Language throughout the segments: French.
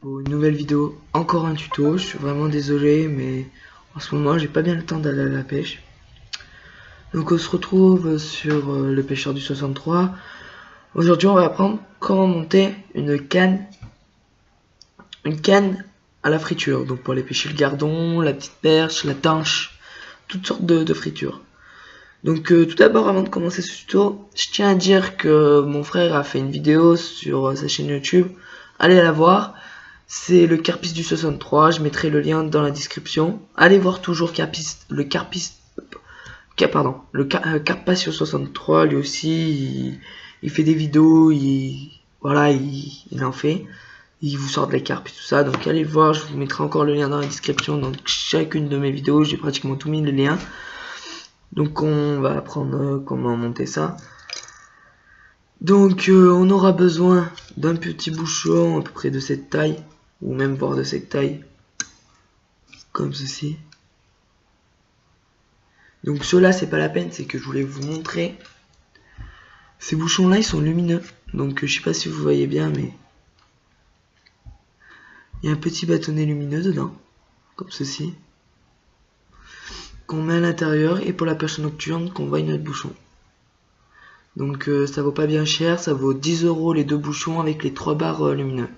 Pour une nouvelle vidéo, encore un tuto. Je suis vraiment désolé, mais en ce moment j'ai pas bien le temps d'aller à la pêche. Donc on se retrouve sur le pêcheur du 63. Aujourd'hui on va apprendre comment monter une canne à la friture. Donc pour aller pêcher le gardon, la petite perche, la tanche, toutes sortes de fritures. Donc tout d'abord, avant de commencer ce tuto, je tiens à dire que mon frère a fait une vidéo sur sa chaîne YouTube. Allez la voir. C'est le Carpis du 63, je mettrai le lien dans la description. Allez voir toujours Carpatio 63, lui aussi, il fait des vidéos, il en fait. Il vous sort de la carpe et tout ça, donc allez le voir, je vous mettrai encore le lien dans la description. Donc chacune de mes vidéos, j'ai pratiquement tout mis les liens. Donc on va apprendre comment monter ça. Donc on aura besoin d'un petit bouchon à peu près de cette taille, ou même voire de cette taille, comme ceci. Donc ceux-là c'est pas la peine, c'est que je voulais vous montrer. Ces bouchons là ils sont lumineux, donc je sais pas si vous voyez bien, mais il y a un petit bâtonnet lumineux dedans, comme ceci, qu'on met à l'intérieur, et pour la pêche nocturne qu'on voit notre bouchon. Donc ça vaut pas bien cher, ça vaut 10 € les deux bouchons avec les 3 barres lumineux.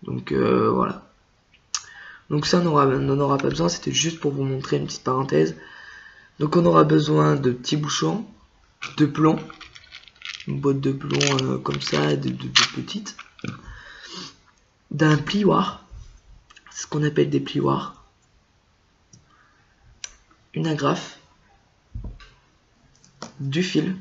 Donc voilà. Donc ça on n'en aura pas besoin, c'était juste pour vous montrer une petite parenthèse. Donc on aura besoin de petits bouchons, de plomb, une boîte de plomb comme ça, de petites, d'un plioir, c'est ce qu'on appelle des plioirs, une agrafe, du fil,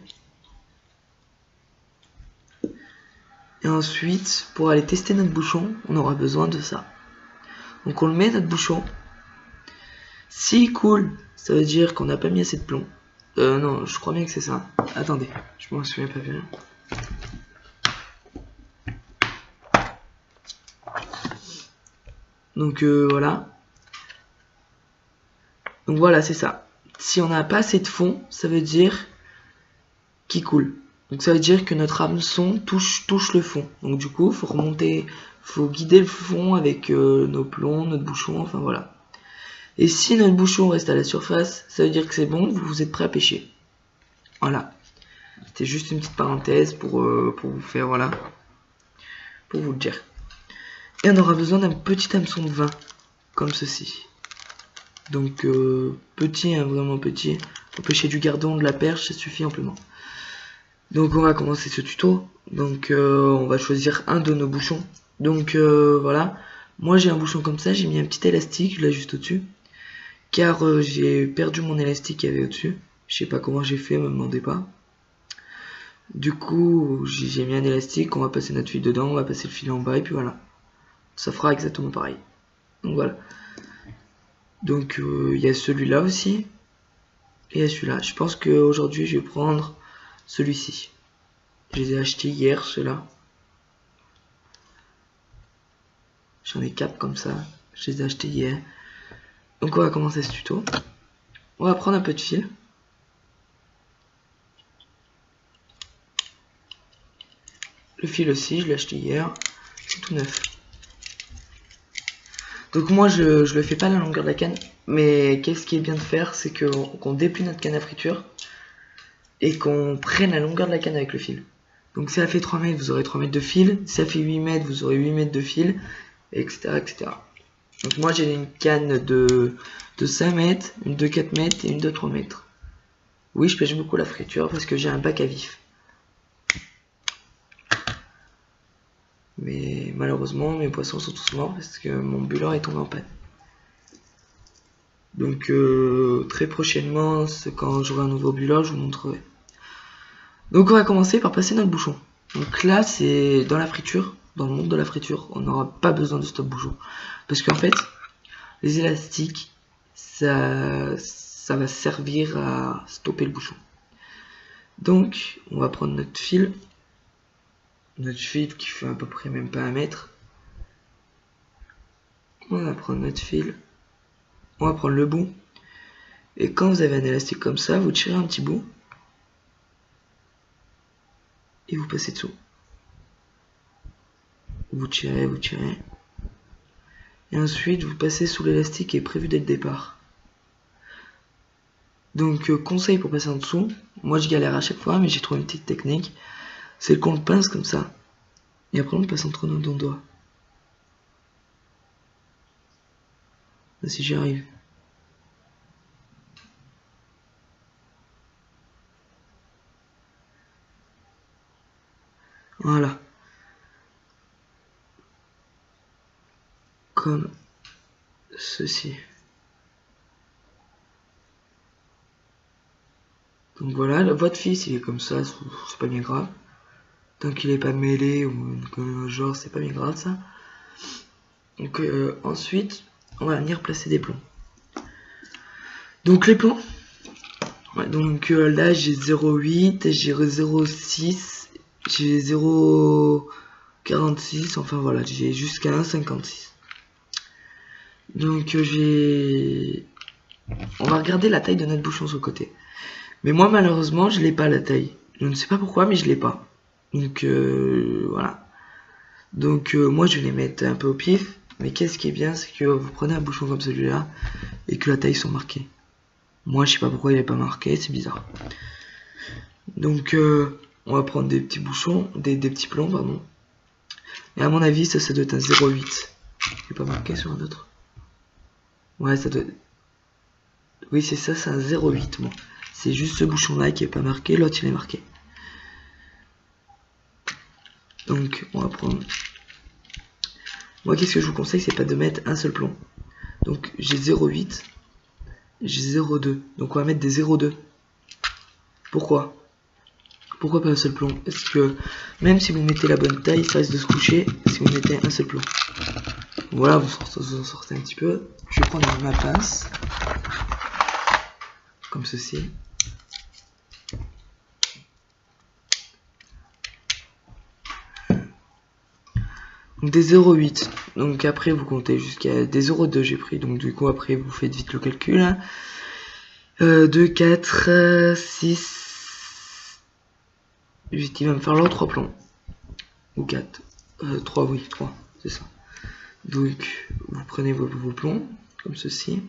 et ensuite pour aller tester notre bouchon, on aura besoin de ça. Donc on le met notre bouchon. S'il coule, ça veut dire qu'on n'a pas mis assez de plomb. Non, je crois bien que c'est ça. Attendez, je m'en souviens pas bien. Donc voilà. Donc voilà, c'est ça. Si on n'a pas assez de fond, ça veut dire qu'il coule. Donc ça veut dire que notre hameçon touche le fond. Donc du coup, faut remonter, faut guider le fond avec nos plombs, notre bouchon, enfin voilà. Et si notre bouchon reste à la surface, ça veut dire que c'est bon, vous êtes prêt à pêcher. Voilà. C'était juste une petite parenthèse pour vous faire, voilà, pour vous le dire. Et on aura besoin d'un petit hameçon de vin, comme ceci. Donc petit, hein, vraiment petit. Pour pêcher du gardon, de la perche, ça suffit amplement. Donc on va commencer ce tuto. Donc on va choisir un de nos bouchons. Donc voilà. Moi j'ai un bouchon comme ça, j'ai mis un petit élastique là juste au-dessus. Car j'ai perdu mon élastique qu'il y avait au-dessus. Je sais pas comment j'ai fait, me demandez pas. Du coup, j'ai mis un élastique, on va passer notre fil dedans, on va passer le fil en bas et puis voilà. Ça fera exactement pareil. Donc voilà. Donc il y a celui-là aussi. Et il y a celui-là. Je pense qu'aujourd'hui je vais prendre celui-ci. Je les ai achetés hier, ceux-là. J'en ai 4 comme ça. Je les ai achetés hier. Donc on va commencer ce tuto. On va prendre un peu de fil. Le fil aussi, je l'ai acheté hier. C'est tout neuf. Donc moi je le fais pas à la longueur de la canne. Mais qu'est-ce qui est bien de faire, c'est qu'on déplie notre canne à friture. Et qu'on prenne la longueur de la canne avec le fil. Donc si ça fait 3 mètres, vous aurez 3 mètres de fil. Si ça fait 8 mètres, vous aurez 8 mètres de fil. Etc. etc. Donc moi j'ai une canne de 5 mètres, une de 4 mètres et une de 3 mètres. Oui, je pêche beaucoup la friture parce que j'ai un bac à vif. Mais malheureusement, mes poissons sont tous morts parce que mon bulleur est tombé en panne. Donc très prochainement, quand j'aurai un nouveau bulleur, je vous montrerai. Donc on va commencer par passer notre bouchon. Donc là, c'est dans la friture, dans le monde de la friture, on n'aura pas besoin de stop bouchon. Parce qu'en fait, les élastiques, ça va servir à stopper le bouchon. Donc, on va prendre notre fil qui fait à peu près même pas 1 mètre. On va prendre notre fil, on va prendre le bout. Et quand vous avez un élastique comme ça, vous tirez un petit bout. Et vous passez dessous. Vous tirez, vous tirez. Et ensuite, vous passez sous l'élastique qui est prévu dès le départ. Donc, conseil pour passer en dessous. Moi, je galère à chaque fois, mais j'ai trouvé une petite technique. C'est qu'on le pince comme ça. Et après, on le passe entre nos deux doigts. Là, si j'y arrive. Voilà. Comme ceci. Donc voilà, votre fils il est comme ça, c'est pas bien grave. Tant qu'il est pas mêlé ou genre, c'est pas bien grave ça. Donc ensuite, on va venir placer des plombs. Donc les plombs. Ouais, donc là j'ai 0,8, j'ai 0,6, j'ai 0,46, enfin voilà, j'ai jusqu'à 1,56. Donc on va regarder la taille de notre bouchon sur le côté. Mais moi malheureusement je l'ai pas la taille. Je ne sais pas pourquoi mais je l'ai pas. Donc voilà. Donc moi je vais les mettre un peu au pif. Mais qu'est-ce qui est bien, c'est que vous prenez un bouchon comme celui-là et que la taille sont marquées. Moi je sais pas pourquoi il n'est pas marqué, c'est bizarre. Donc on va prendre des petits bouchons, des petits plombs pardon. Et à mon avis ça doit être un 0,8. Il n'est pas marqué sur un autre. Ouais ça doit... Oui c'est ça, c'est un 0,8 moi. C'est juste ce bouchon là qui est pas marqué, l'autre il est marqué. Donc on va prendre... Moi qu'est-ce que je vous conseille, c'est pas de mettre un seul plomb. Donc j'ai 0,8, j'ai 0,2. Donc on va mettre des 0,2. Pourquoi pas un seul plomb? Parce que même si vous mettez la bonne taille, ça risque de se coucher si vous mettez un seul plomb. Voilà, vous en sortez un petit peu. Je vais prendre ma pince. Comme ceci. Donc des 0,8. Donc après vous comptez jusqu'à des 0,2 j'ai pris. Donc du coup après vous faites vite le calcul. Hein. 2, 4, 6, 8. Il va me falloir 3 plombs. Ou 4. 3 oui, 3. C'est ça. Donc vous prenez vos plombs. Comme ceci.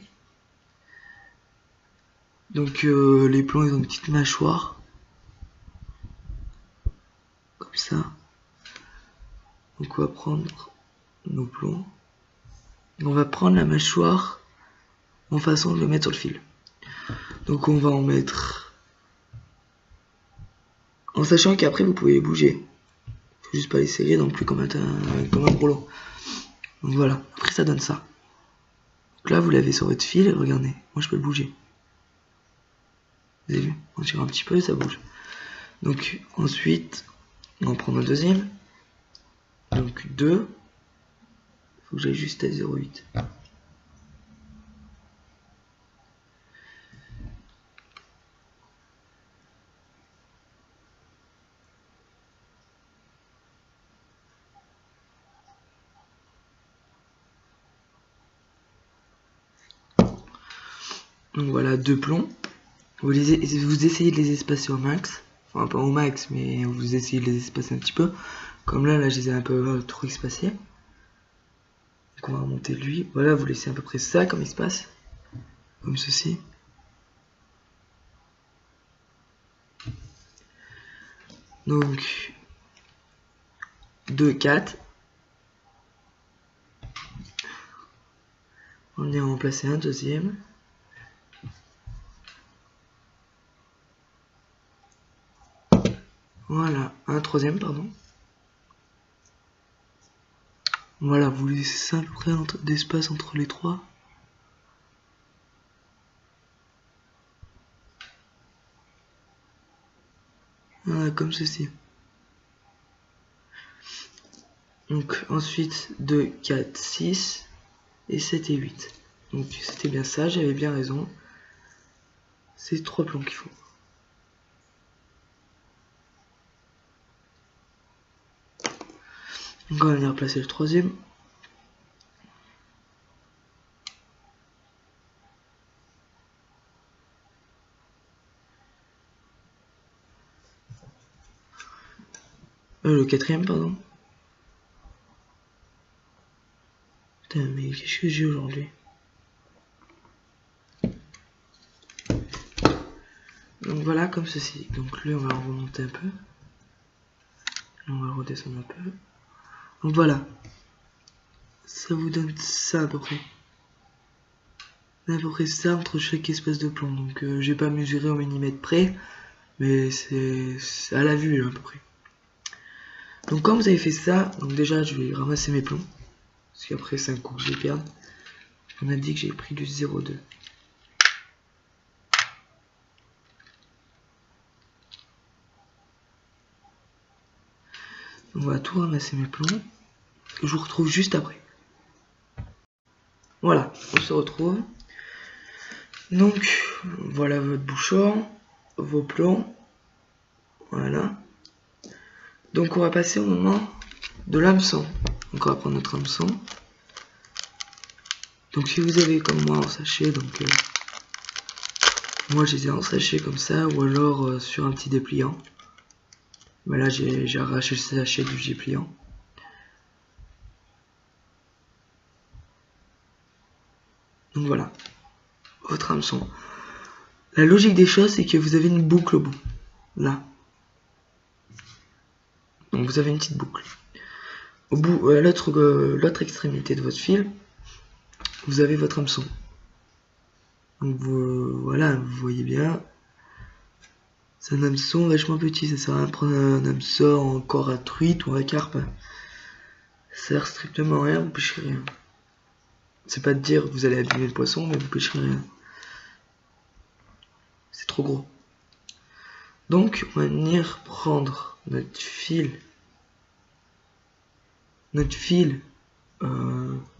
Donc les plombs ils ont une petite mâchoire. Comme ça. Donc on va prendre nos plombs. On va prendre la mâchoire en façon de le mettre sur le fil. Donc on va en mettre... En sachant qu'après vous pouvez les bouger. Faut juste pas les serrer non plus comme un rouleau. Donc voilà, après ça donne ça. Donc là vous l'avez sur votre fil, regardez, moi je peux le bouger. Vous avez vu? On tire un petit peu et ça bouge. Donc ensuite, on va prendre un deuxième. Donc 2. Faut que j'aille juste à 0,8. Donc voilà, 2 plombs. Vous essayez de les espacer au max. Enfin pas au max, mais vous essayez de les espacer un petit peu. Comme là je les ai un peu trop espacés. Donc on va remonter lui. Voilà, vous laissez à peu près ça comme espace. Comme ceci. Donc 2, 4. On vient en remplacer un deuxième. Voilà, un troisième, pardon. Voilà, vous laissez ça à peu près d'espace entre les trois. Voilà, comme ceci. Donc ensuite 2, 4, 6 et 7 et 8. Donc c'était bien ça, j'avais bien raison. C'est 3 plombs qu'il faut. Donc on va venir placer le troisième. Le quatrième, pardon. Putain, mais qu'est-ce que j'ai aujourd'hui? Donc voilà, comme ceci. Donc lui, on va le remonter un peu. On va le redescendre un peu. Donc voilà. Ça vous donne ça à peu près. À peu près ça entre chaque espèce de plomb. Donc j'ai pas mesuré au millimètre près. Mais c'est à la vue à peu près. Donc quand vous avez fait ça, donc déjà je vais ramasser mes plombs. Parce qu'après c'est un coup que je vais perdre. On a dit que j'ai pris du 0,2. On va tout ramasser mes plombs. Je vous retrouve juste après. Voilà, on se retrouve. Donc, voilà votre bouchon, vos plombs. Voilà. Donc on va passer au moment de l'hameçon. Donc on va prendre notre hameçon. Donc si vous avez comme moi en sachet, donc moi je les ai en sachet comme ça, ou alors sur un petit dépliant. Mais là j'ai arraché le sachet du dépliant. Donc voilà, votre hameçon. La logique des choses, c'est que vous avez une boucle au bout. Là. Donc vous avez une petite boucle. Au bout, à l'autre extrémité de votre fil, vous avez votre hameçon. Donc voilà, vous voyez bien. C'est un hameçon vachement petit, ça sert à rien de prendre un hameçon encore à truite ou à carpe. Ça sert strictement à rien, vous pêcherez rien. C'est pas de dire que vous allez abîmer le poisson, mais vous pêcherez rien. C'est trop gros. Donc on va venir prendre notre fil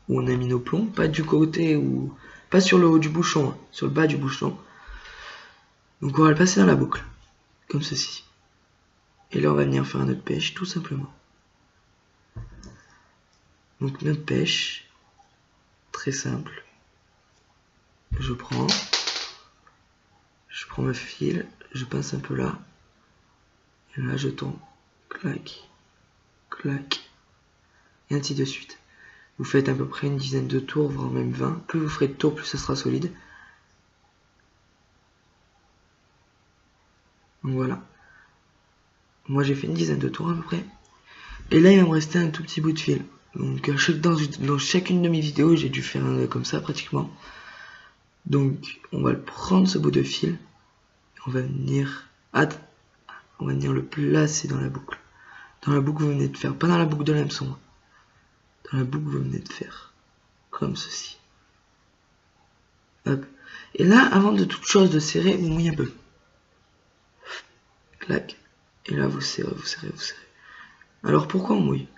où on a mis nos plombs, pas du côté ou pas sur le haut du bouchon, hein, sur le bas du bouchon. Donc on va le passer dans la boucle, comme ceci. Et là on va venir faire notre pêche, tout simplement. Donc notre pêche, très simple. Je prends mon fil, je passe un peu là, et là je tourne, clac, clac, et ainsi de suite. Vous faites à peu près une dizaine de tours, voire même 20. Plus vous ferez de tours, plus ça sera solide. Donc voilà. Moi j'ai fait une dizaine de tours à peu près. Et là il va me rester un tout petit bout de fil. Donc dans chacune de mes vidéos j'ai dû faire un comme ça pratiquement. Donc on va le prendre ce bout de fil. On va venir le placer dans la boucle. Dans la boucle que vous venez de faire. Pas dans la boucle de l'hameçon. Dans la boucle que vous venez de faire. Comme ceci. Hop. Et là, avant de toute chose de serrer, vous mouillez un peu. Clac. Et là, vous serrez, vous serrez, vous serrez. Alors, pourquoi on mouille?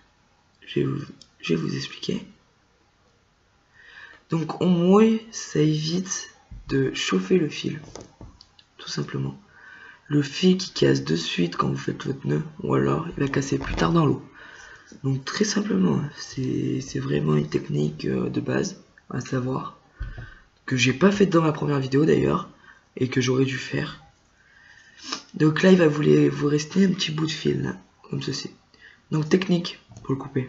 Je vais vous expliquer. Donc, on mouille, ça évite de chauffer le fil. Tout simplement. Le fil qui casse de suite quand vous faites votre nœud, ou alors il va casser plus tard dans l'eau. Donc, très simplement, c'est vraiment une technique de base à savoir. Que j'ai pas fait dans ma première vidéo d'ailleurs, et que j'aurais dû faire. Donc là, il va vous rester un petit bout de fil, là, comme ceci. Donc technique, pour le couper.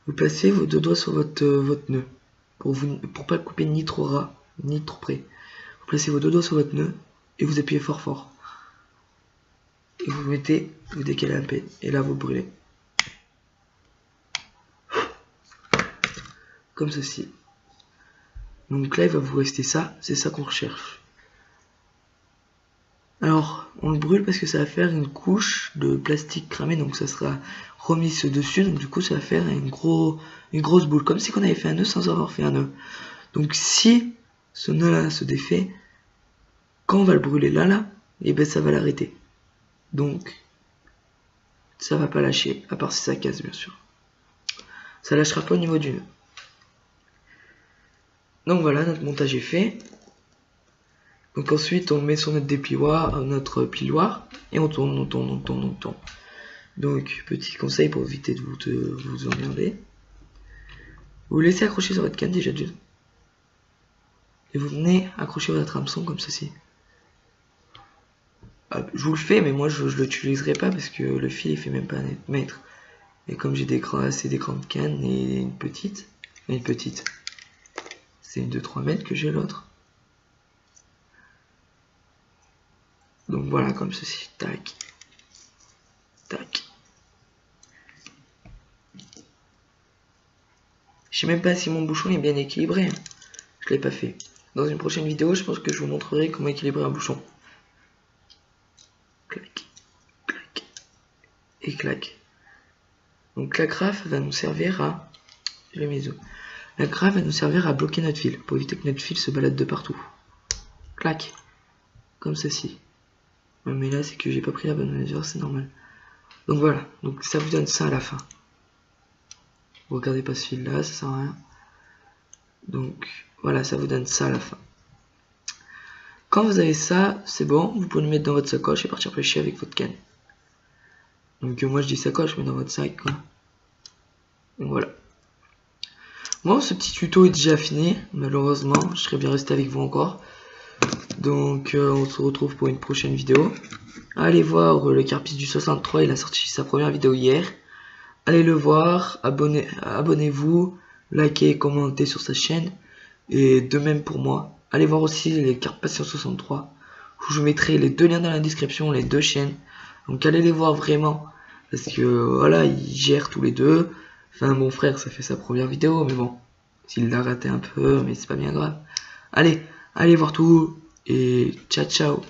Vous placez vos deux doigts sur votre nœud, pour pas le couper ni trop ras, ni trop près. Vous placez vos deux doigts sur votre nœud, et vous appuyez fort fort. Et vous décalez un peu, et là vous brûlez. Comme ceci. Donc là, il va vous rester ça, c'est ça qu'on recherche. Alors, on le brûle parce que ça va faire une couche de plastique cramé, donc ça sera remis dessus, donc du coup ça va faire une grosse boule, comme si on avait fait un nœud sans avoir fait un nœud. Donc si ce nœud là se défait, quand on va le brûler là, et ben ça va l'arrêter. Donc, ça va pas lâcher, à part si ça casse bien sûr. Ça lâchera pas au niveau du nœud. Donc voilà, notre montage est fait. Donc ensuite, on le met sur notre déplioir, notre plioir, et on tourne, on tourne, on tourne, on tourne. Donc, petit conseil pour éviter de vous emmerder. Vous laissez accrocher sur votre canne déjà d'une. Et vous venez accrocher votre hameçon comme ceci. Hop, je vous le fais, mais moi je l'utiliserai pas parce que le fil il fait même pas un mètre. Et comme j'ai assez des grandes cannes et une petite, une petite. C'est une de 3 mètres que j'ai l'autre. Donc voilà, comme ceci. Tac. Tac. Je sais même pas si mon bouchon est bien équilibré. Je l'ai pas fait. Dans une prochaine vidéo, je pense que je vous montrerai comment équilibrer un bouchon. Clac. Clac. Et clac. Donc la graffe va nous servir à... Je les mets où ? La graffe va nous servir à bloquer notre fil, pour éviter que notre fil se balade de partout. Clac. Comme ceci. Ouais, mais là, c'est que j'ai pas pris la bonne mesure, c'est normal. Donc voilà, donc ça vous donne ça à la fin. Vous regardez pas ce fil là, ça sert à rien. Donc voilà, ça vous donne ça à la fin. Quand vous avez ça, c'est bon, vous pouvez le mettre dans votre sacoche et partir pêcher avec votre canne. Donc moi je dis sacoche, mais dans votre sac quoi. Donc voilà. Bon, ce petit tuto est déjà fini, malheureusement, je serais bien resté avec vous encore. Donc on se retrouve pour une prochaine vidéo. Allez voir le Carpis du 63, il a sorti sa première vidéo hier. Allez le voir, abonnez-vous, likez, commentez sur sa chaîne. Et de même pour moi. Allez voir aussi les cartes Passion 63. Je vous mettrai les deux liens dans la description, les deux chaînes. Donc allez les voir vraiment. Parce que voilà, ils gèrent tous les deux. Enfin mon frère, ça fait sa première vidéo, mais bon. S'il l'a raté un peu, mais c'est pas bien grave. Allez voir tout. Et ciao ciao.